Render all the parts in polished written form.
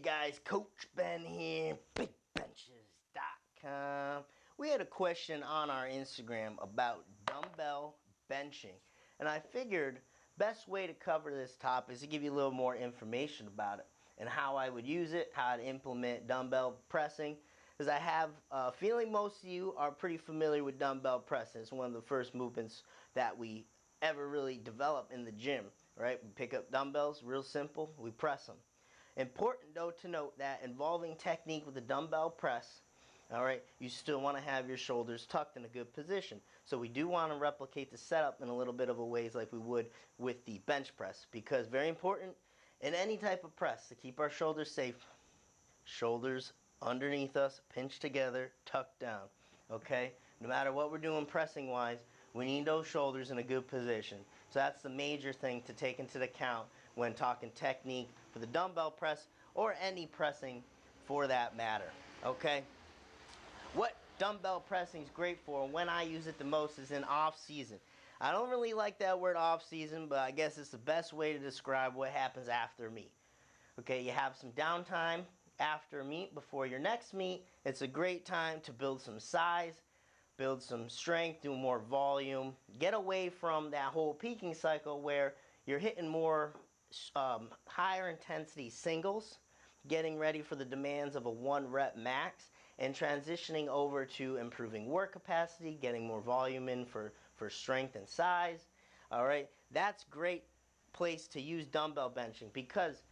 guys, Coach Ben here, bigbenchas.com. We had a question on our Instagram about dumbbell benching, and I figured best way to cover this topic is to give you a little more information about it and how I would use it, how to implement dumbbell pressing, because I have a feeling most of you are pretty familiar with dumbbell pressing. It's one of the first movements that we ever really develop in the gym, right? We pick up dumbbells, real simple, we press them. Important though to note that involving technique with the dumbbell press, all right, you still want to have your shoulders tucked in a good position. So we do want to replicate the setup in a little bit of a ways like we would with the bench press, because very important in any type of press to keep our shoulders safe. Shoulders underneath us, pinched together, tucked down. Okay, no matter what we're doing pressing wise, we need those shoulders in a good position. So that's the major thing to take into account when talking technique for the dumbbell press or any pressing for that matter. Okay, what dumbbell pressing is great for and when I use it the most is in off season. I don't really like that word off season, but I guess it's the best way to describe what happens after meet. Okay, you have some downtime after meet before your next meet. It's a great time to build some size, build some strength, do more volume, get away from that whole peaking cycle where you're hitting more higher intensity singles, getting ready for the demands of a 1 rep max, and transitioning over to improving work capacity, getting more volume in for strength and size. All right, that's great place to use dumbbell benching because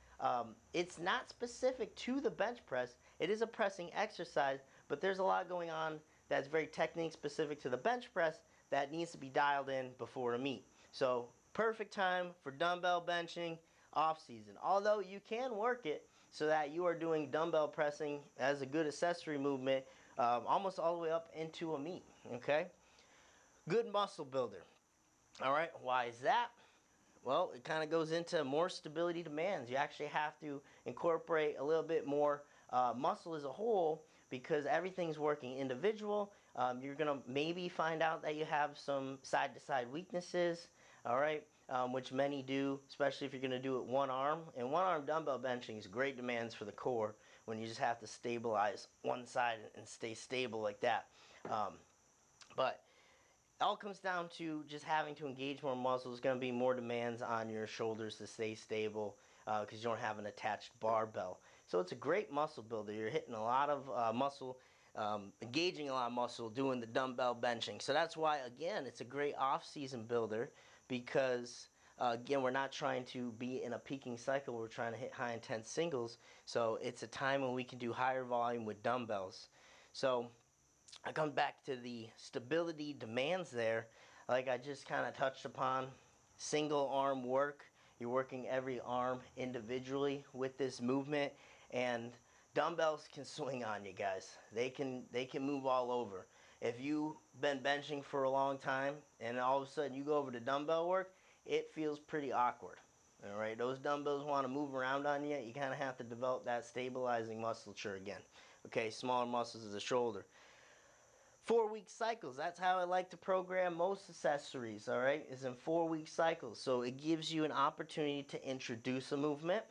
it's not specific to the bench press. It is a pressing exercise, but there's a lot going on that's very technique specific to the bench press that needs to be dialed in before a meet. So perfect time for dumbbell benching off season. Although you can work it so that you are doing dumbbell pressing as a good accessory movement almost all the way up into a meet. Okay, good muscle builder. All right, why is that? Well, it kind of goes into more stability demands. You actually have to incorporate a little bit more muscle as a whole because everything's working individual. You're going to maybe find out that you have some side-to-side weaknesses, all right, which many do, especially if you're going to do it one arm. And one-arm dumbbell benching is great demands for the core when you just have to stabilize one side and stay stable like that. But it all comes down to just having to engage more muscle. There's going to be more demands on your shoulders to stay stable because you don't have an attached barbell. So it's a great muscle builder. You're hitting a lot of muscle, engaging a lot of muscle doing the dumbbell benching. So that's why, again, it's a great off-season builder because, again, we're not trying to be in a peaking cycle. We're trying to hit high-intense singles. So it's a time when we can do higher volume with dumbbells. So I come back to the stability demands there, like I just kind of touched upon. Single arm work, you're working every arm individually with this movement, and dumbbells can swing on you guys. They can move all over. If you've been benching for a long time and all of a sudden you go over to dumbbell work, it feels pretty awkward. All right, those dumbbells want to move around on you. You kind of have to develop that stabilizing musculature again. Okay, smaller muscles of the shoulder. 4-week cycles, that's how I like to program most accessories, all right, is in 4-week cycles. So it gives you an opportunity to introduce a movement,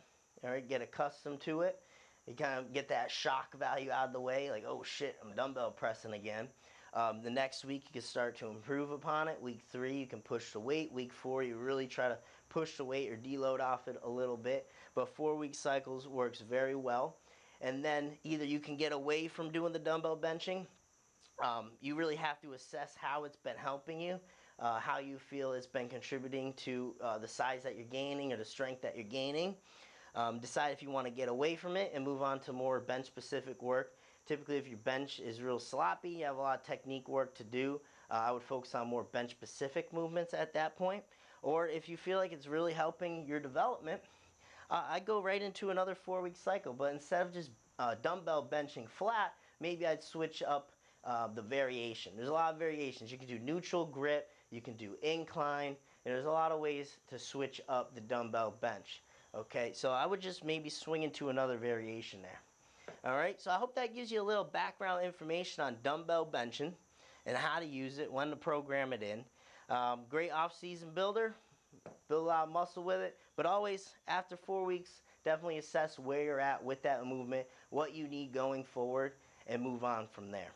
all right, get accustomed to it. You kind of get that shock value out of the way, like, oh shit, I'm dumbbell pressing again. The next week you can start to improve upon it. Week 3 you can push the weight. Week 4 you really try to push the weight or deload off it a little bit. But 4-week cycles works very well. And then either you can get away from doing the dumbbell benching. You really have to assess how it's been helping you, how you feel it's been contributing to the size that you're gaining or the strength that you're gaining. Decide if you want to get away from it and move on to more bench specific work. Typically if your bench is real sloppy, you have a lot of technique work to do, I would focus on more bench specific movements at that point. Or if you feel like it's really helping your development, I go right into another 4-week cycle. But instead of just dumbbell benching flat, maybe I'd switch up the variation. There's a lot of variations. You can do neutral grip, you can do incline, and there's a lot of ways to switch up the dumbbell bench. Okay, so I would just maybe swing into another variation there. Alright, so I hope that gives you a little background information on dumbbell benching and how to use it, when to program it in. Great off-season builder, build a lot of muscle with it, but always after 4 weeks, definitely assess where you're at with that movement, what you need going forward, and move on from there.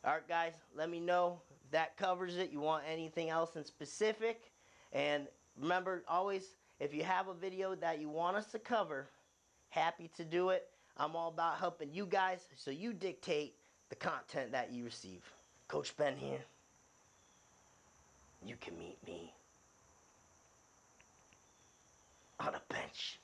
Alright guys, let me know if that covers it. You want anything else in specific? And remember, always, if you have a video that you want us to cover, happy to do it. I'm all about helping you guys, so you dictate the content that you receive. Coach Ben here. You can meet me on a bench.